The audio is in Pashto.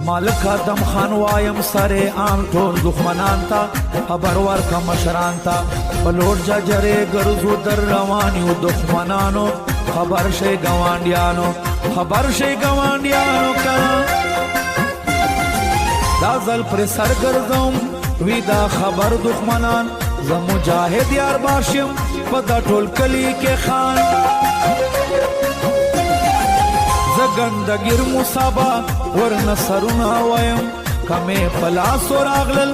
مالک آدم خان وایم سره عام ټول دښمنان ته خبر ورکه مشران ته په لوټ ججرې ګرځو در روان یو دښمنانو خبر شئ ګاونډیانو خبر شئ ګاونډیانو که دا ځل پرې سر ګرځوم وي دا خبر دښمنان زه مجاهد یار باشم په دا ټول کلي کې خان زه ګندګیر مصابه ورنه سرونه وایم که مې په لاسو راغلل